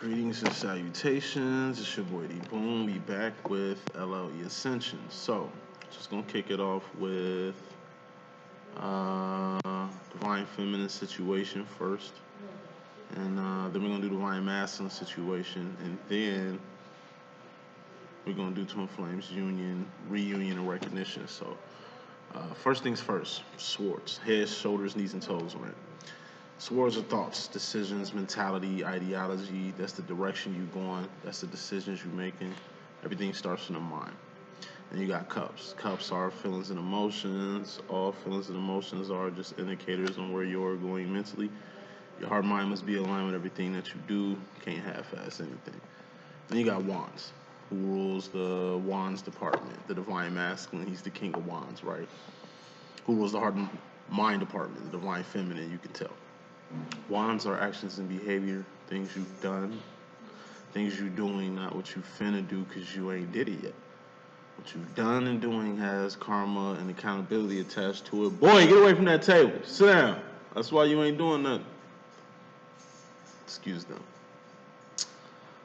Greetings and salutations. It's your boy D.Boom. We back with LLE.Ascension. So, just gonna kick it off with Divine Feminine situation first, and then we're gonna do Divine Masculine situation, and then we're gonna do Twin Flames union, reunion, and recognition. So, first things first: swords, head, shoulders, knees, and toes. Right. Swords are thoughts, decisions, mentality, ideology. That's the direction you're going. That's the decisions you're making. Everything starts in the mind. And you got cups. Cups are feelings and emotions. All feelings and emotions are just indicators on where you're going mentally. Your heart mind must be aligned with everything that you do. Can't half-ass anything. Then you got wands. Who rules the wands department? The divine masculine. He's the king of wands, right? Who rules the heart and mind department? The divine feminine, you can tell. Wands are actions and behavior, things you've done, things you're doing, not what you finna do because you ain't did it yet. What you've done and doing has karma and accountability attached to it. Boy, get away from that table. Sit down. That's why you ain't doing nothing. Excuse them.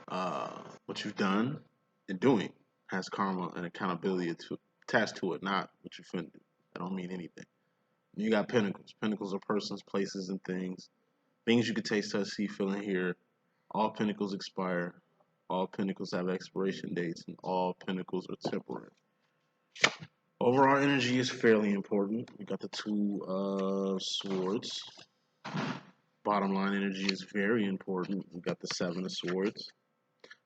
What you've done and doing has karma and accountability attached to it, not what you finna do. That don't mean anything. You got pentacles. Pentacles are persons, places, and things. Things you can taste, touch, see, feel, and hear. All pentacles expire. All pentacles have expiration dates, and all pentacles are temporary. Overall energy is fairly important. We got the two of swords. Bottom line energy is very important. We got the seven of swords,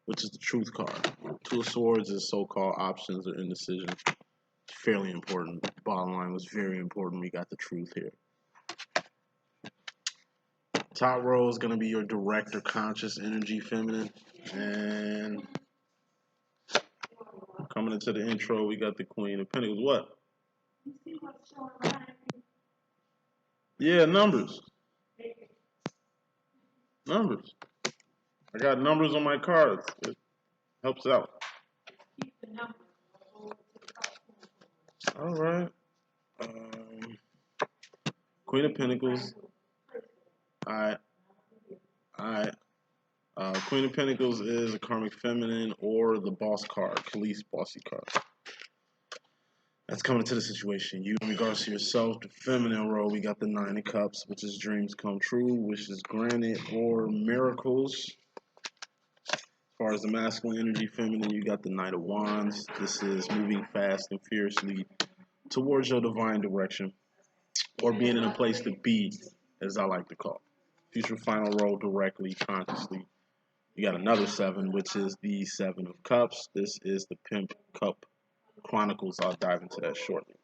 which is the truth card. Two of swords is so-called options or indecision. Fairly important. Bottom line was very important. We got the truth here. Top row is going to be your direct or conscious energy feminine. And coming into the intro, we got the Queen of Pentacles. What? Yeah, numbers. Numbers. I got numbers on my cards. It helps out. All right. Queen of Pentacles. All right. Queen of Pentacles is a karmic feminine or the boss card, Khalees bossy card. That's coming into the situation. You, in regards to yourself, the feminine role, we got the Nine of Cups, which is dreams come true, wishes granted, or miracles. As far as the masculine energy feminine, you got the Knight of Wands. This is moving fast and fiercely towards your divine direction, or being in a place to be, as I like to call. Future final role directly, consciously. You got another seven, which is the Seven of Cups. This is the Pimp Cup Chronicles. I'll dive into that shortly.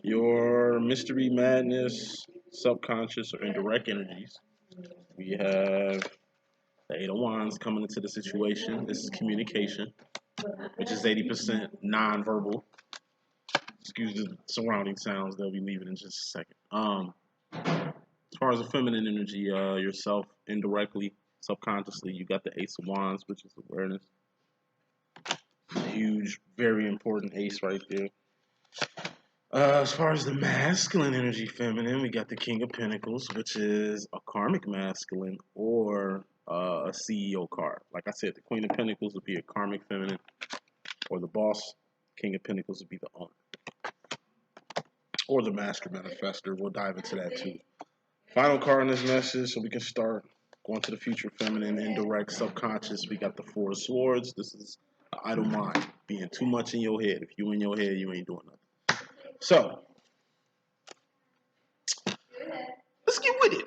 Your mystery, madness, subconscious, or indirect energies. We have the Eight of Wands coming into the situation. This is communication, which is 80% non-verbal. Excuse the surrounding sounds. They'll be leaving in just a second. As far as the feminine energy, yourself indirectly, subconsciously, you got the Ace of Wands, which is awareness. Huge, very important ace right there. As far as the masculine energy feminine, we got the King of Pentacles, which is a Karmic Masculine or a CEO card. Like I said, the Queen of Pentacles would be a Karmic feminine or the boss. King of Pentacles would be the owner. Or the Master Manifester. We'll dive into that too. Final card in this message, so we can start going to the future feminine, indirect, subconscious. We got the Four of Swords. This is an idle mind, being too much in your head. If you in your head, you ain't doing nothing. So, let's get with it.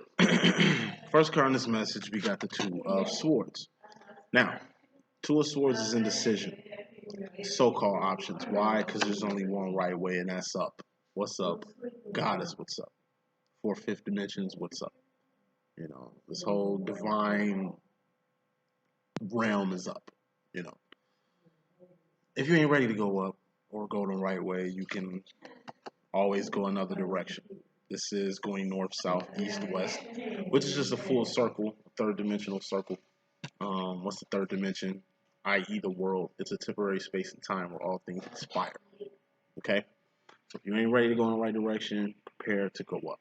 First card in this message, we got the Two of Swords. Now, Two of Swords is indecision. So-called options. Why? Because there's only one right way, and that's up. What's up? Goddess, what's up? Fourth, fifth dimensions, what's up? You know, this whole divine realm is up. You know, if you ain't ready to go up or go the right way, you can always go another direction. This is going north, south, east, west, which is just a full circle, third dimensional circle. What's the third dimension? I.e. the world. It's a temporary space and time where all things expire. Okay? So if you ain't ready to go in the right direction, prepare to go up.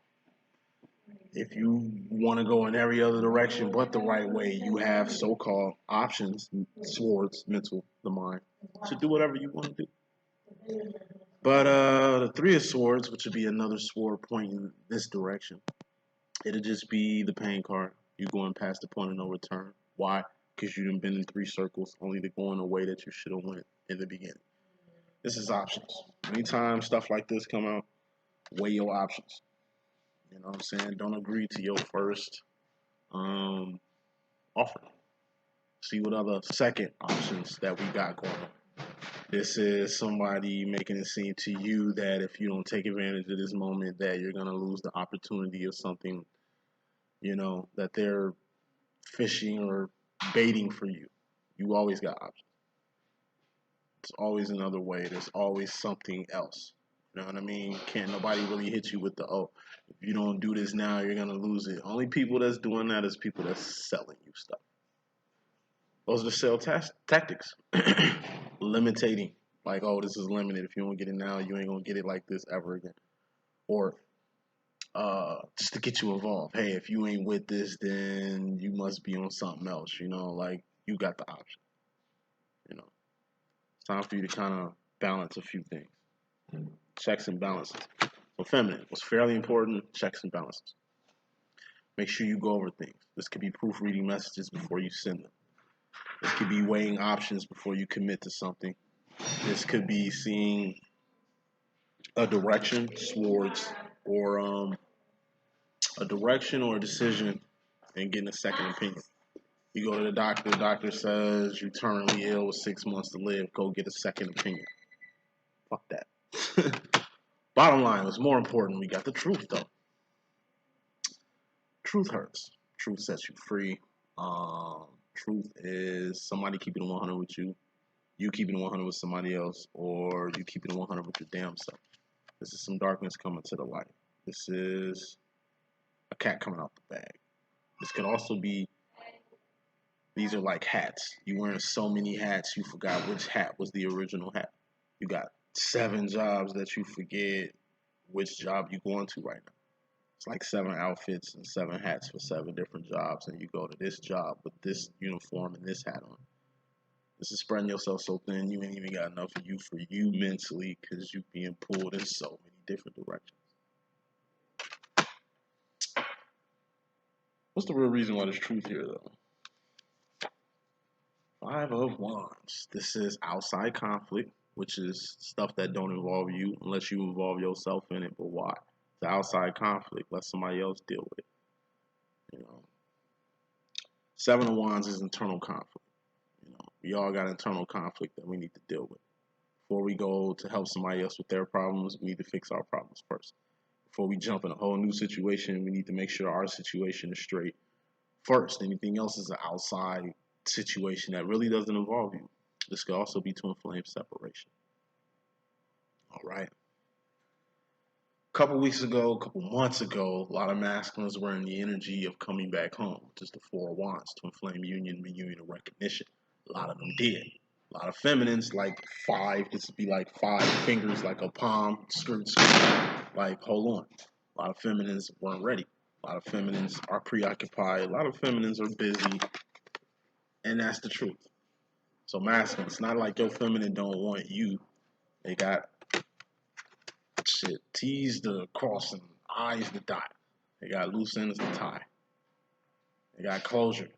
If you want to go in every other direction but the right way, you have so-called options, swords, mental, the mind. You should do whatever you want to do. But the Three of Swords, which would be another sword pointing this direction, it'll just be the pain card. You're going past the point of no return. Why? Because you done been in three circles, only to go in a way that you should have went in the beginning. This is options. Anytime stuff like this come out, weigh your options. You know what I'm saying? Don't agree to your first offer. See what other second options that we got going on. This is somebody making it seem to you that if you don't take advantage of this moment, that you're gonna lose the opportunity of something, you know, that they're fishing or baiting for you. You always got options. There's always another way. There's always something else. You know what I mean? Can't nobody really hit you with the, oh, if you don't do this now, you're gonna lose it. Only people that's doing that is people that's selling you stuff. Those are the sale tactics. Limiting. Like, oh, this is limited. If you don't get it now, you ain't gonna get it like this ever again. Or just to get you involved. Hey, if you ain't with this, then you must be on something else. You know, like you got the option. You know, it's time for you to kind of balance a few things. Checks and balances. So feminine, what's fairly important, checks and balances. Make sure you go over things. This could be proofreading messages before you send them. This could be weighing options before you commit to something. This could be seeing a direction, swords, or a direction or a decision and getting a second opinion. You go to the doctor says you're terminally ill with 6 months to live, go get a second opinion. Fuck that. Bottom line, what's more important, we got the truth though. Truth hurts. Truth sets you free. Truth is somebody keeping it 100 with you keeping it 100 with somebody else, or you keeping it 100 with your damn self. This is some darkness coming to the light. This is a cat coming out the bag. This could also be, these are like hats. You wearing so many hats, you forgot which hat was the original hat. You got 7 jobs that you forget which job you going to right now. It's like 7 outfits and 7 hats for 7 different jobs, and you go to this job with this uniform and this hat on. This is spreading yourself so thin you ain't even got enough of you for you mentally because you being pulled in so many different directions. What's the real reason why there's truth here, though? 5 of Wands. This is outside conflict, which is stuff that don't involve you unless you involve yourself in it. But why? It's outside conflict. Let somebody else deal with it. You know, 7 of Wands is internal conflict. You know, we all got internal conflict that we need to deal with. Before we go to help somebody else with their problems, we need to fix our problems first. Before we jump in a whole new situation, we need to make sure our situation is straight first. Anything else is an outside situation that really doesn't involve you. This could also be twin flame separation. All right. A couple weeks ago, a couple months ago, a lot of masculines were in the energy of coming back home, which is the 4 of Wands, twin flame union, reunion, and recognition. A lot of them did. A lot of feminines, like 5, this would be like 5 fingers, like a palm, skirt, like, hold on. A lot of feminines weren't ready. A lot of feminines are preoccupied. A lot of feminines are busy. And that's the truth. So masculine, it's not like your feminine don't want you. They got shit, T's to cross and I's to dot. They got loose ends to tie. They got closure.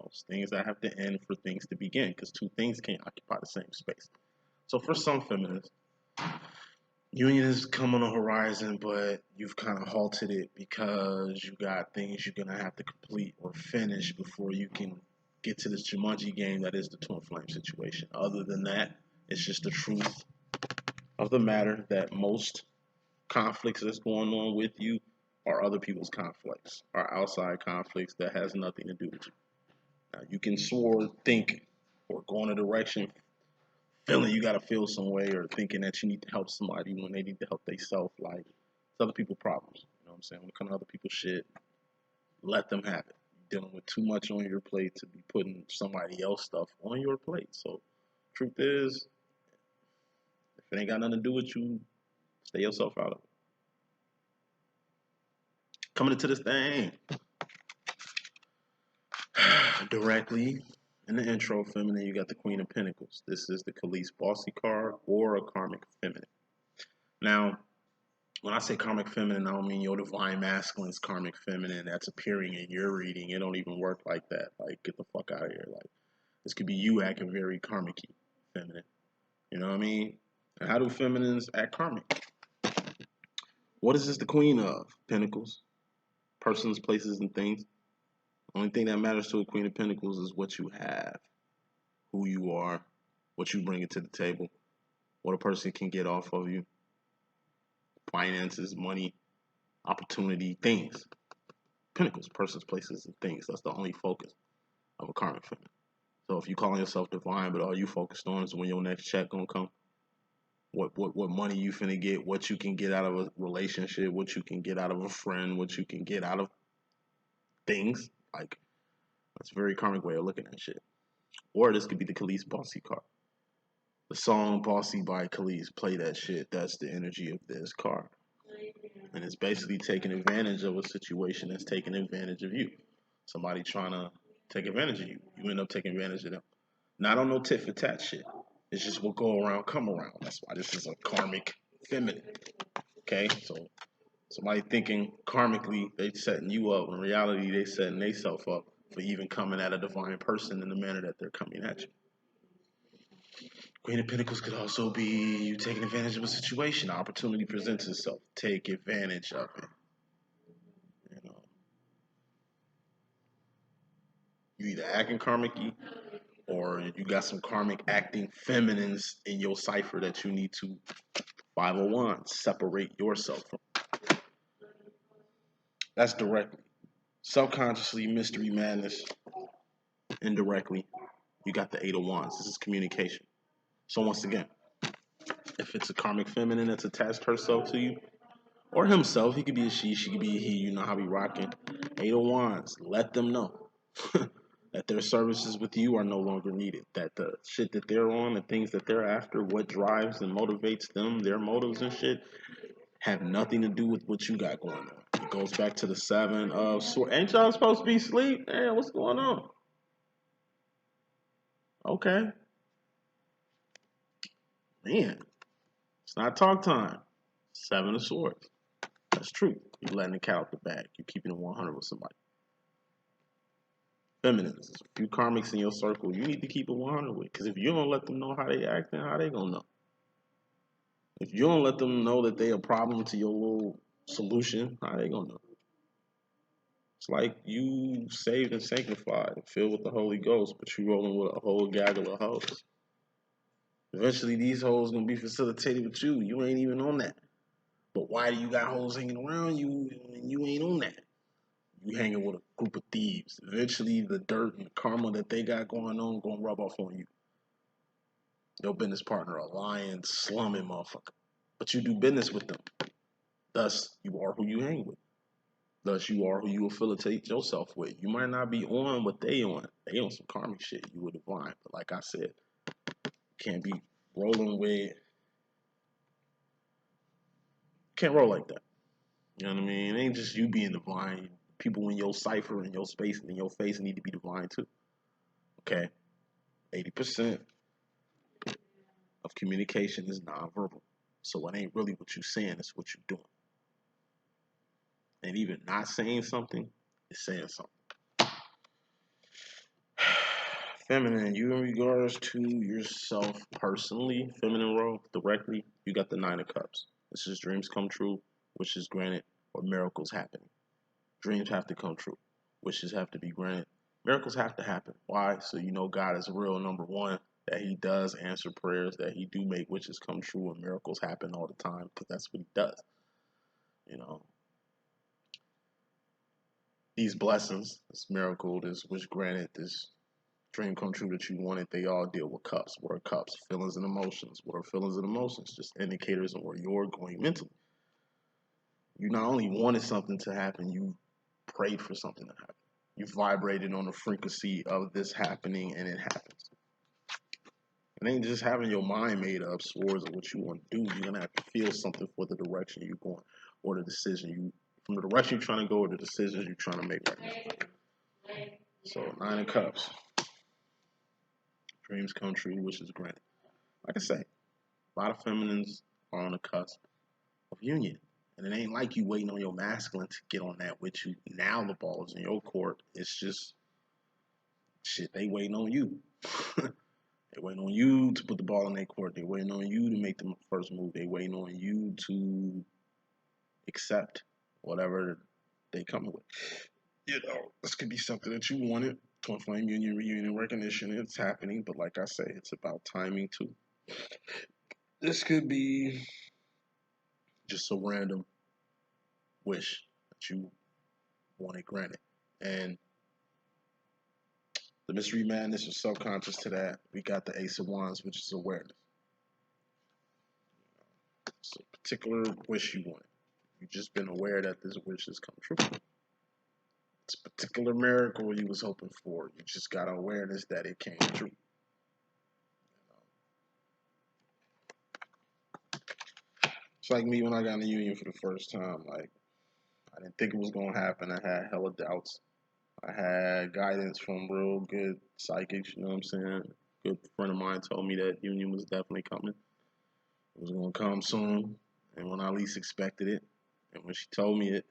It's things that have to end for things to begin, because 2 things can't occupy the same space. So for some feminists, union is coming on the horizon, but you've kind of halted it because you got things you're gonna have to complete or finish before you can get to this Jumanji game that is the twin flame situation. Other than that, it's just the truth of the matter that most conflicts that's going on with you are other people's conflicts, are outside conflicts that has nothing to do with you. Now, you can think, or go in a direction feeling you got to feel some way, or thinking that you need to help somebody when they need to help themselves. Like, it's other people's problems. You know what I'm saying? When it comes to other people's shit, let them have it. You're dealing with too much on your plate to be putting somebody else stuff on your plate. So, truth is, if it ain't got nothing to do with you, stay yourself out of it. Coming into this thing directly in the intro, feminine, you got the Queen of Pentacles. This is the Khalees Bossy card or a Karmic Feminine. Now, when I say Karmic Feminine, I don't mean your Divine Masculine's Karmic Feminine that's appearing in your reading. It don't even work like that. Like, get the fuck out of here. Like, this could be you acting very karmic-y feminine. You know what I mean? And how do feminines act karmic? What is this the Queen of Pentacles? Persons, places, and things. Only thing that matters to a Queen of Pentacles is what you have, who you are, what you bring to the table, what a person can get off of you, finances, money, opportunity, things. Pentacles, persons, places, and things. That's the only focus of a karmic feminine. So if you calling yourself divine, but all you focused on is when your next check gonna come, what money you finna get, what you can get out of a relationship, what you can get out of a friend, what you can get out of things, like that's a very karmic way of looking at shit. Or this could be the Khalees Bossy card. The song Bossy by Khalees, play that shit. That's the energy of this card. And it's basically taking advantage of a situation that's taking advantage of you. Somebody trying to take advantage of you. You end up taking advantage of them. Not on no tit for tat shit. It's just what go around, come around. That's why this is a karmic feminine. Okay? So somebody thinking karmically they setting you up. In reality, they setting themselves up for even coming at a divine person in the manner that they're coming at you. Queen of Pentacles could also be you taking advantage of a situation. Opportunity presents itself. Take advantage of it. You know, you either acting karmic-y or you got some karmic acting feminines in your cipher that you need to 501 separate yourself from. That's directly. Subconsciously, mystery madness. Indirectly, you got the 8 of Wands. This is communication. So once again, if it's a karmic feminine that's attached herself to you, or himself, he could be a she could be a he, you know how we rocking. 8 of Wands, let them know that their services with you are no longer needed. That the shit that they're on, the things that they're after, what drives and motivates them, their motives and shit, have nothing to do with what you got going on. It goes back to the 7 of Swords. Ain't y'all supposed to be asleep? Damn, what's going on? Okay. Man, it's not talk time. 7 of Swords. That's true. You're letting the cat out the bag. You're keeping it 100 with somebody. Feminines. There's a few karmics in your circle you need to keep it 100 with. Because if you don't let them know how they act, then how they gonna know? If you don't let them know that they a problem to your little solution, how they gonna know? It's like you saved and sanctified and filled with the Holy Ghost, but you rolling with a whole gaggle of hoes. Eventually, these hoes gonna be facilitated with you. You ain't even on that. But why do you got hoes hanging around you and you ain't on that? You hanging with a group of thieves. Eventually, the dirt and karma that they got going on gonna rub off on you. Your business partner, a lying, slumming motherfucker. But you do business with them. Thus, you are who you hang with. Thus, you are who you affiliate yourself with. You might not be on what they on. They on some karmic shit. You were divine. But like I said, can't be rolling with. Can't roll like that. You know what I mean? It ain't just you being divine. People in your cipher, in your space, and in your face need to be divine too. Okay? 80% of communication is nonverbal. So it ain't really what you're saying, it's what you're doing. And even not saying something is saying something. Feminine, you in regards to yourself personally, feminine role, directly, you got the 9 of Cups. This is dreams come true, wishes granted, or miracles happening. Dreams have to come true. Wishes have to be granted. Miracles have to happen. Why? So you know God is real, number one, that he does answer prayers, that he do make wishes come true and miracles happen all the time, because that's what he does. You know, these blessings, this miracle, this wish granted, this dream come true that you wanted, they all deal with cups. What are cups? Feelings and emotions. What are feelings and emotions? Just indicators of where you're going mentally. You not only wanted something to happen, you prayed for something to happen. You vibrated on the frequency of this happening and it happens. It ain't just having your mind made up towards what you want to do. You're going to have to feel something for the direction you're going or the decision you from the direction you're trying to go or the decisions you're trying to make right now. So 9 of Cups. Dreams come true, wishes granted. Like I say, a lot of feminines are on the cusp of union. And it ain't like you waiting on your masculine to get on that with you. Now the ball is in your court. It's just shit, they waiting on you. They waiting on you to put the ball in their court. They waiting on you to make the first move. They waiting on you to accept whatever they come with. You know, this could be something that you wanted. Twin flame union, reunion, recognition. It's happening, but like I say, it's about timing too. This could be just a random wish that you wanted granted. And the mystery madness or subconscious to that, we got the Ace of Wands, which is awareness. It's a particular wish you wanted. You've just been aware that this wish has come true. It's a particular miracle you was hoping for. You just got awareness that it came true. It's like me when I got in the union for the first time. Like, I didn't think it was going to happen. I had hella doubts. I had guidance from real good psychics, you know what I'm saying? A good friend of mine told me that union was definitely coming. It was going to come soon, and when I least expected it. And when she told me it,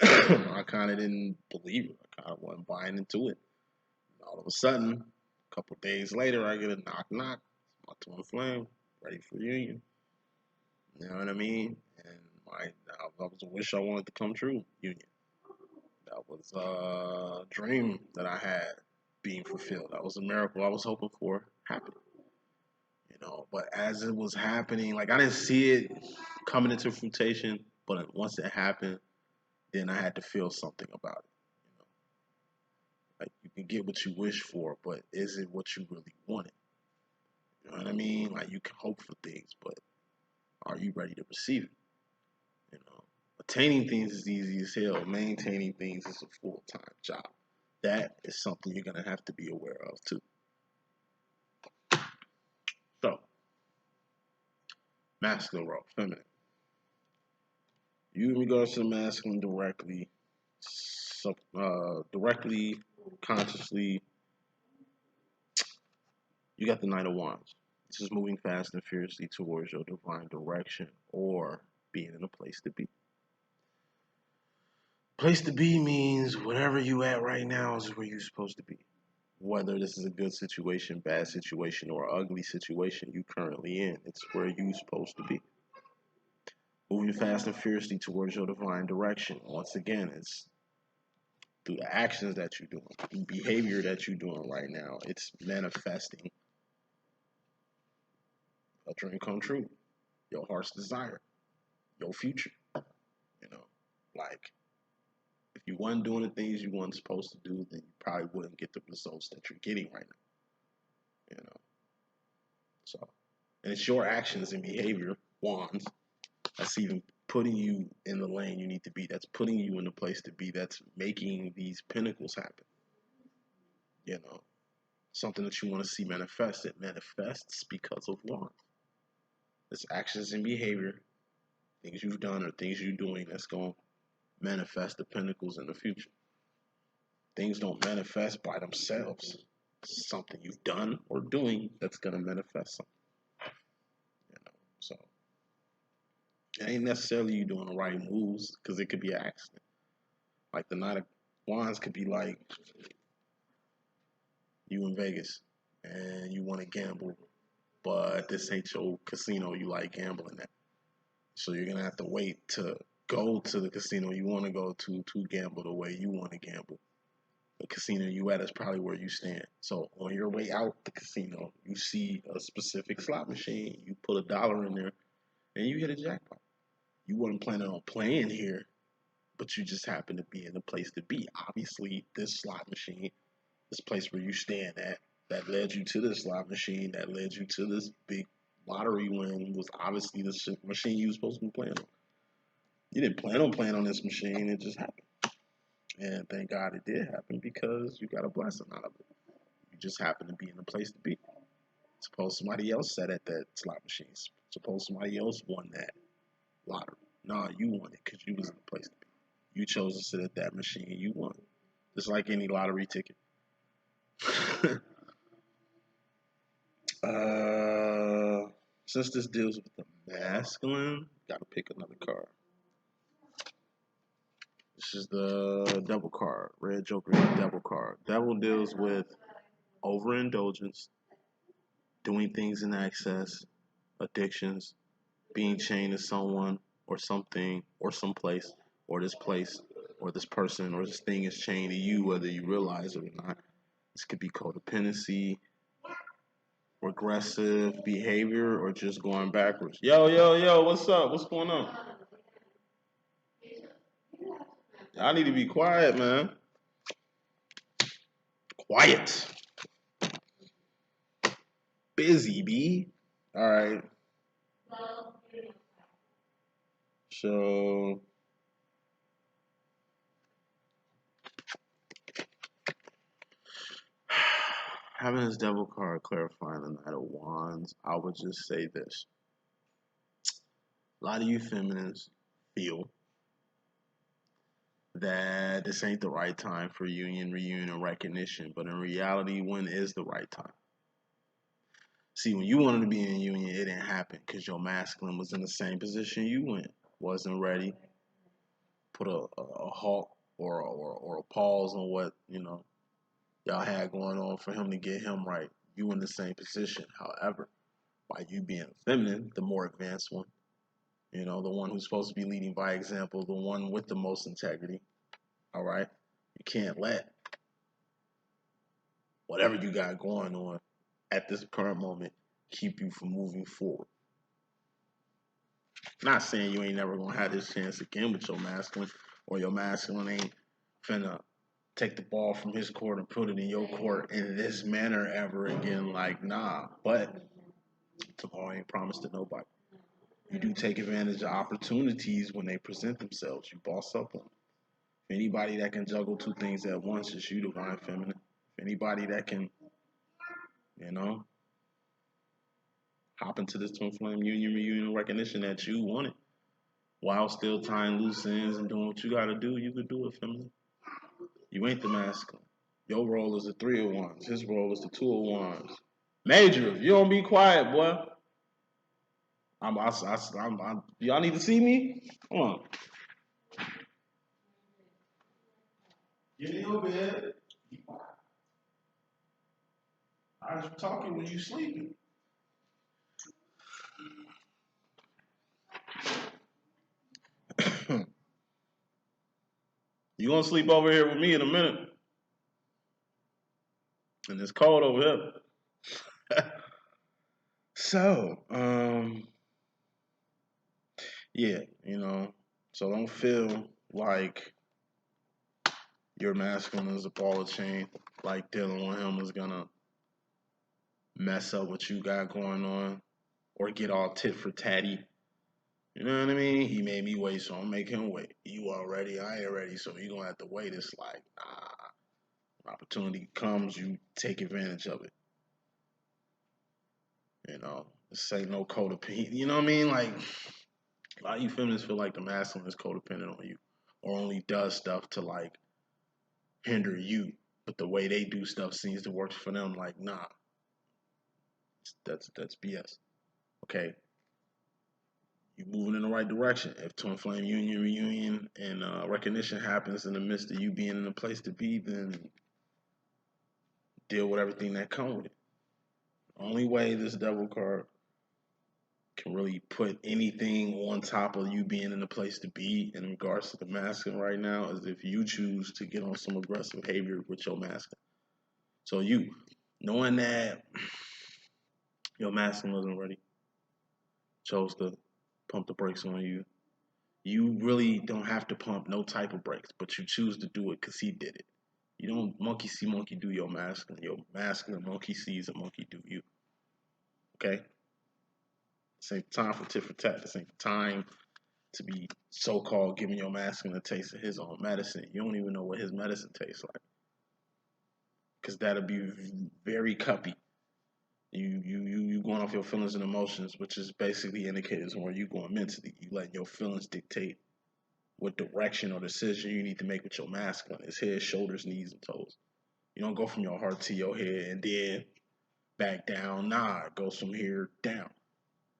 I kind of didn't believe it. I kind of wasn't buying into it. And all of a sudden, a couple of days later, I get a knock, knock. My twin flame, ready for union. You know what I mean? And that was a wish I wanted to come true, union. That was a dream that I had being fulfilled. That was a miracle I was hoping for happening. You know, but as it was happening, like I didn't see it coming into fruition, but once it happened, then I had to feel something about it. You know, like you can get what you wish for, but is it what you really wanted? You know what I mean? Like you can hope for things, but are you ready to receive it? You know, attaining things is easy as hell. Maintaining things is a full-time job. That is something you're gonna have to be aware of too. So, masculine role, feminine. You in regards to the masculine directly, consciously, you got the Knight of Wands. This is moving fast and fiercely towards your divine direction or being in a place to be. Place to be means whatever you at right now is where you're supposed to be. Whether this is a good situation, bad situation, or ugly situation you currently in, it's where you're supposed to be. Moving fast and fiercely towards your divine direction. Once again, it's through the actions that you're doing, the behavior that you're doing right now. It's manifesting a dream come true, your heart's desire, your future. You know, like if you weren't doing the things you weren't supposed to do, then you probably wouldn't get the results that you're getting right now. You know, so and it's your actions and behavior, wands, that's even putting you in the lane you need to be. That's putting you in the place to be. That's making these pinnacles happen. You know, something that you want to see manifest. It manifests because of wands. It's actions and behavior, things you've done or things you're doing that's going to manifest the pinnacles in the future. Things don't manifest by themselves. It's something you've done or doing that's going to manifest something. You know, so it ain't necessarily you doing the right moves because it could be an accident. Like the Knight of Wands could be like you in Vegas and you want to gamble, but this ain't your casino you like gambling at. So you're gonna have to wait to go to the casino you want to go to gamble the way you want to gamble. The casino you at is probably where you stand. So on your way out the casino, you see a specific slot machine, you put $1 in there, and you hit a jackpot. You weren't planning on playing here, but you just happen to be in the place to be. Obviously, this slot machine, this place where you stand at, that led you to this slot machine, that led you to this big lottery win, was obviously the machine you were supposed to be playing on. You didn't plan on playing on this machine, it just happened. And thank God it did happen because you got a blessing out of it. You just happen to be in the place to be. Suppose somebody else sat at that slot machine. Suppose somebody else won that lottery. No, you won it because you was in the place to be. You chose to sit at that machine. You won. Just like any lottery ticket. Since this deals with the masculine, gotta pick another card. This is the devil card. Red Joker is the devil card. Devil deals with overindulgence, doing things in excess, addictions, being chained to someone or something or someplace or this place or this person or this thing is chained to you whether you realize it or not. This could be codependency, regressive behavior, or just going backwards. Yo, what's up? What's going on? I need to be quiet, man. Quiet. Busy, B. All right. So, having this devil card clarifying the Knight of Wands, I would just say this. A lot of you feminines feel that this ain't the right time for union, reunion, or recognition. But in reality, when is the right time? See, when you wanted to be in a union, it didn't happen because your masculine was in the same position you in. Wasn't ready. Put a halt or a pause on what, y'all had going on for him to get him right. You in the same position. However, by you being feminine, the more advanced one, the one who's supposed to be leading by example, the one with the most integrity, all right? You can't let whatever you got going on at this current moment keep you from moving forward. Not saying you ain't never gonna have this chance again with your masculine, or your masculine ain't finna take the ball from his court and put it in your court in this manner ever again. Like, nah. But tomorrow ain't promised to nobody. You do take advantage of opportunities when they present themselves. You boss up on them. Anybody that can juggle two things at once is you, divine feminine. Anybody that can, hop into this twin flame union, reunion, recognition that you want it, while still tying loose ends and doing what you gotta do, you could do it, feminine. You ain't the masculine. Your role is the 3 of Wands. His role is the 2 of Wands. Major, if you don't be quiet, boy. Y'all need to see me? Come on. Get in your bed. I was talking when you sleeping. You gonna sleep over here with me in a minute. And it's cold over here. So, yeah, so don't feel like your masculine is a ball of chain, like dealing with him is gonna mess up what you got going on or get all tit for tatty. You know what I mean? He made me wait, so I'm making him wait. You already, I ain't ready, so you gonna have to wait. It's like, nah. Opportunity comes, you take advantage of it. This ain't no codependent. You know what I mean? Like, a lot of you feminists feel like the masculine is codependent on you, or only does stuff to like hinder you. But the way they do stuff seems to work for them. Like, nah, that's BS. Okay, you moving in the right direction. If twin flame union, reunion, and recognition happens in the midst of you being in a place to be, then deal with everything that comes with it. The only way this devil card can really put anything on top of you being in the place to be in regards to the masculine right now is if you choose to get on some aggressive behavior with your masculine. So you, knowing that your masculine wasn't ready, chose to pump the brakes on you. You really don't have to pump no type of brakes, but you choose to do it because he did it. You don't monkey see, monkey do your masculine. Your masculine monkey sees a monkey do you. Okay? This ain't time for tit for tat. This ain't time to be so-called giving your masculine a taste of his own medicine. You don't even know what his medicine tastes like. Because that'll be very cuppy. You going off your feelings and emotions, which is basically indicators on where you going mentally. You letting your feelings dictate what direction or decision you need to make with your masculine. It's head, shoulders, knees, and toes. You don't go from your heart to your head and then back down. Nah, it goes from here down.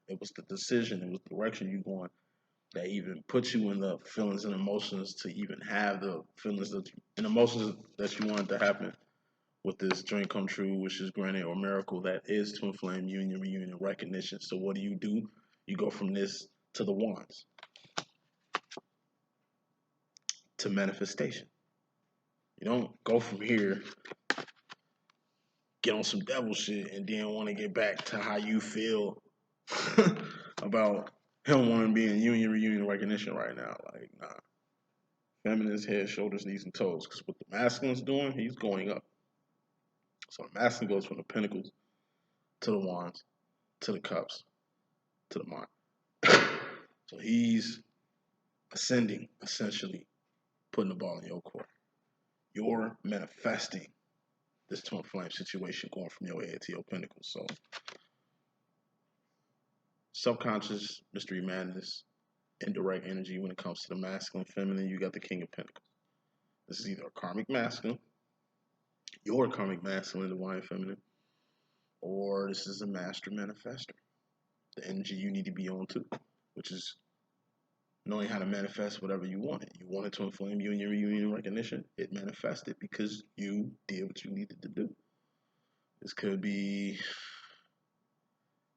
It was the decision, it was the direction you going that even puts you in the feelings and emotions to even have the feelings and emotions that you wanted to happen with this dream come true, which is granted or miracle that is twin flame union, reunion, recognition. So what do? You go from this to the wands, to manifestation. You don't go from here, get on some devil shit, and then want to get back to how you feel about him wanting to be in union, reunion, recognition right now. Like, nah. Feminine's head, shoulders, knees, and toes. Because what the masculine's doing, he's going up. So the masculine goes from the pentacles to the wands, to the cups, to the mind. So he's ascending, essentially, putting the ball in your court. You're manifesting this twin flame situation going from your head to your pentacles. So subconscious, mystery madness, indirect energy when it comes to the masculine, feminine, you got the King of Pentacles. This is either a karmic masculine, your karmic masculine, divine feminine, or this is a master manifester. The energy you need to be on too, which is knowing how to manifest whatever you wanted. You wanted to inflame union, reunion, recognition. It manifested because you did what you needed to do. This could be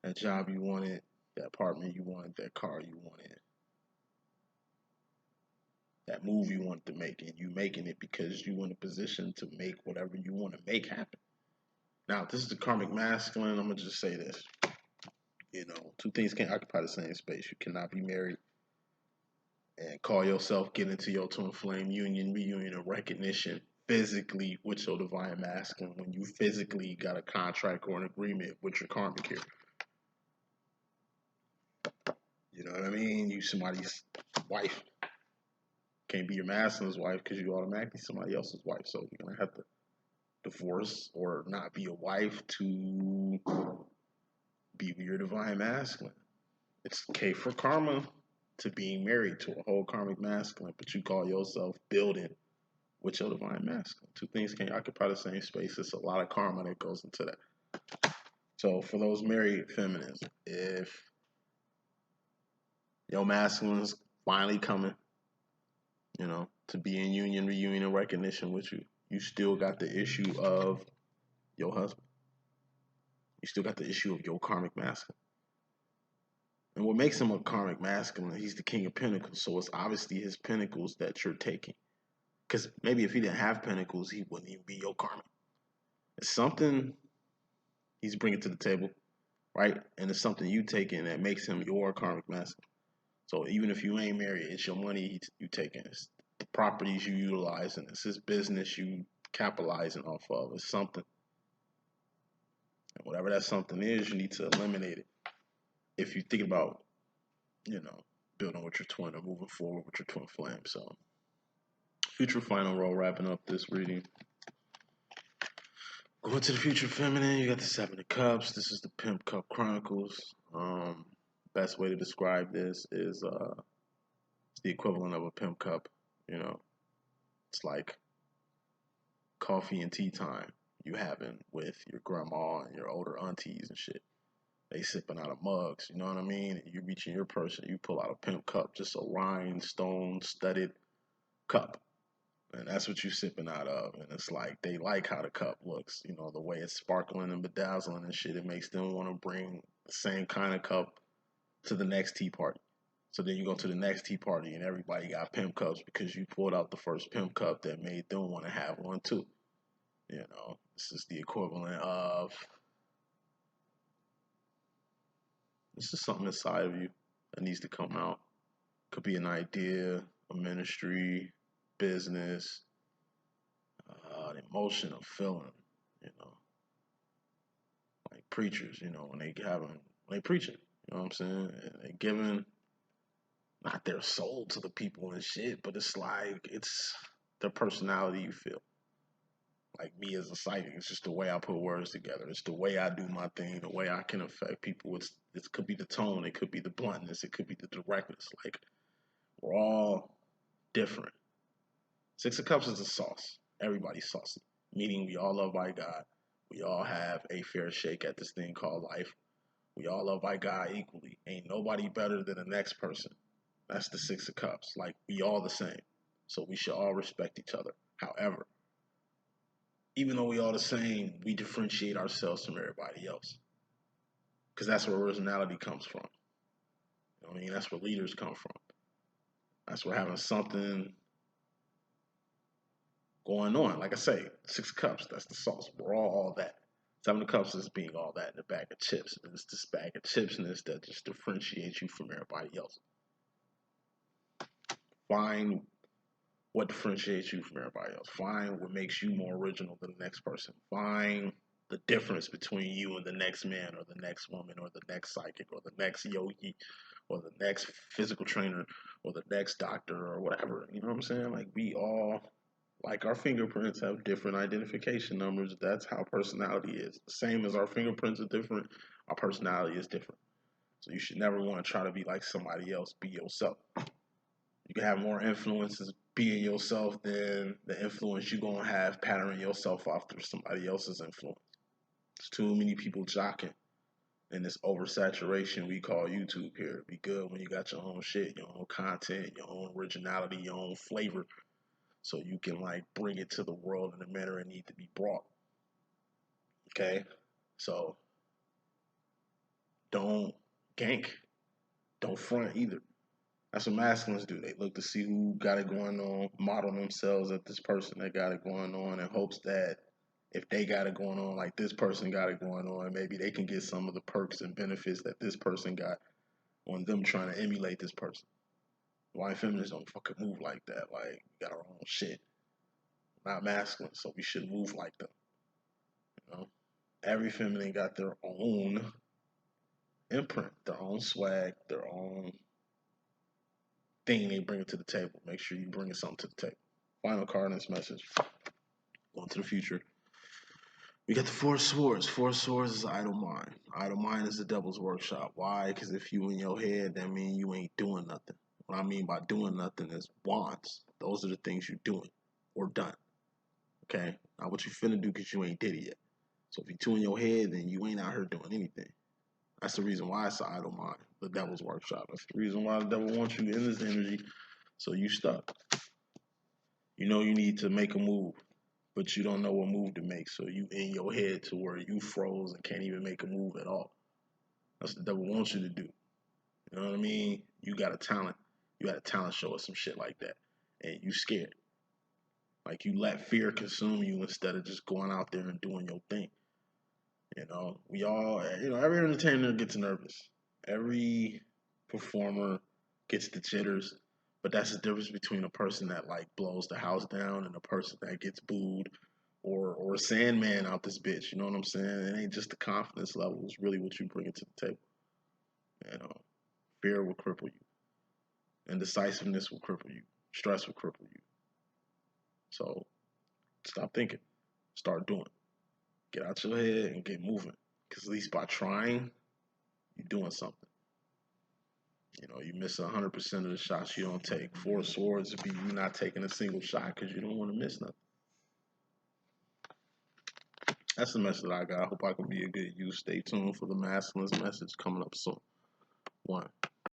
that job you wanted, that apartment you wanted, that car you wanted, that move you wanted to make, and you making it because you in a position to make whatever you want to make happen. Now, if this is the karmic masculine, I'm gonna just say this. You know, two things can't occupy the same space. You cannot be married and call yourself get into your twin flame union, reunion, and recognition physically with your divine masculine when you physically got a contract or an agreement with your karmic here. You know what I mean? You somebody's wife. Can't be your masculine's wife because you automatically somebody else's wife. So you're gonna have to divorce or not be a wife to be with your divine masculine. It's K for karma to being married to a whole karmic masculine, but you call yourself building with your divine masculine. Two things can't occupy the same space. It's a lot of karma that goes into that. So for those married feminines, if your masculine's finally coming, you know, to be in union, reunion, and recognition with you, you still got the issue of your husband. You still got the issue of your karmic masculine. And what makes him a karmic masculine, he's the King of Pentacles. So it's obviously his pentacles that you're taking. Because maybe if he didn't have pentacles, he wouldn't even be your karmic. It's something he's bringing to the table, right? And it's something you taking that makes him your karmic masculine. So even if you ain't married, it's your money you taking. It's the properties you utilizing. It's his business you capitalizing off of. It's something. And whatever that something is, you need to eliminate it. If you think about, you know, building with your twin or moving forward with your twin flame. So future final roll, wrapping up this reading. Going to the future feminine, you got the Seven of Cups. This is the Pimp Cup Chronicles. Best way to describe this is it's the equivalent of a pimp cup. You know, it's like coffee and tea time you having with your grandma and your older aunties and shit. They sipping out of mugs, you know what I mean? You reaching your person, you pull out a pimp cup, just a rhinestone studded cup. And that's what you're sipping out of. And it's like they like how the cup looks, you know, the way it's sparkling and bedazzling and shit. It makes them want to bring the same kind of cup to the next tea party. So then you go to the next tea party and everybody got pimp cups because you pulled out the first pimp cup that made them want to have one too. You know, this is the equivalent of, this is something inside of you that needs to come out. Could be an idea, a ministry, business, an emotion, a feeling, you know. Like preachers, you know, when they preaching, you know what I'm saying? And they giving not their soul to the people and shit, but it's like it's their personality you feel. Like me as a psychic, it's just the way I put words together. It's the way I do my thing, the way I can affect people. It could be the tone, it could be the bluntness, it could be the directness. Like we're all different. Six of Cups is a sauce. Everybody's saucy. Meaning we all love by God. We all have a fair shake at this thing called life. We all love by God equally. Ain't nobody better than the next person. That's the Six of Cups. Like, we all the same. So we should all respect each other. However, even though we all the same, we differentiate ourselves from everybody else. Because that's where originality comes from. You know what I mean? That's where leaders come from. That's where having something going on. Like I say, Six of Cups, that's the sauce. We're all that. Seven of Cups is being all that in a bag of chips. And it's this bag of chipsness that just differentiates you from everybody else. Find what differentiates you from everybody else. Find what makes you more original than the next person. Find the difference between you and the next man or the next woman or the next psychic or the next yogi or the next physical trainer or the next doctor or whatever. You know what I'm saying? Like, we all, like, our fingerprints have different identification numbers. That's how personality is. The same as our fingerprints are different, our personality is different. So you should never want to try to be like somebody else. Be yourself. You can have more influences being yourself than the influence you're going to have patterning yourself after somebody else's influence. There's too many people jocking in this oversaturation we call YouTube here. It'd be good when you got your own shit, your own content, your own originality, your own flavor, so you can, like, bring it to the world in the manner it needs to be brought. Okay? So don't gank. Don't front either. That's what masculines do. They look to see who got it going on, model themselves at this person that got it going on in hopes that if they got it going on like this person got it going on, maybe they can get some of the perks and benefits that this person got on them trying to emulate this person. Why feminists don't fucking move like that? Like, we got our own shit. Not masculine, so we should move like them. You know? Every feminine got their own imprint, their own swag, their own thing they bring it to the table. Make sure you bring something to the table. Final card in this message. Going to the future. We got the Four of Swords. Four of Swords is idle mind. Idle mind is the devil's workshop. Why? Because if you in your head, that means you ain't doing nothing. What I mean by doing nothing is wands. Those are the things you're doing or done. Okay? Not what you finna do because you ain't did it yet. So if you're two in your head, then you ain't out here doing anything. That's the reason why it's an idle mind, the devil's workshop. That's the reason why the devil wants you in this energy, so you stuck. You know you need to make a move, but you don't know what move to make, so you in your head to where you froze and can't even make a move at all. That's what the devil wants you to do. You know what I mean? You got a talent. You got a talent show or some shit like that, and you scared. Like, you let fear consume you instead of just going out there and doing your thing. You know, we all, every entertainer gets nervous. Every performer gets the jitters. But that's the difference between a person that, like, blows the house down and a person that gets booed or Sandman out this bitch. You know what I'm saying? It ain't just the confidence level. It's really what you bring it to the table. You know, fear will cripple you. Indecisiveness will cripple you. Stress will cripple you. So stop thinking. Start doing. Get out your head and get moving. Because at least by trying, you're doing something. You know, you miss 100% of the shots you don't take. Four of Swords would be you not taking a single shot because you don't want to miss nothing. That's the message that I got. I hope I can be a good use. Stay tuned for the masculine's message coming up soon. 1.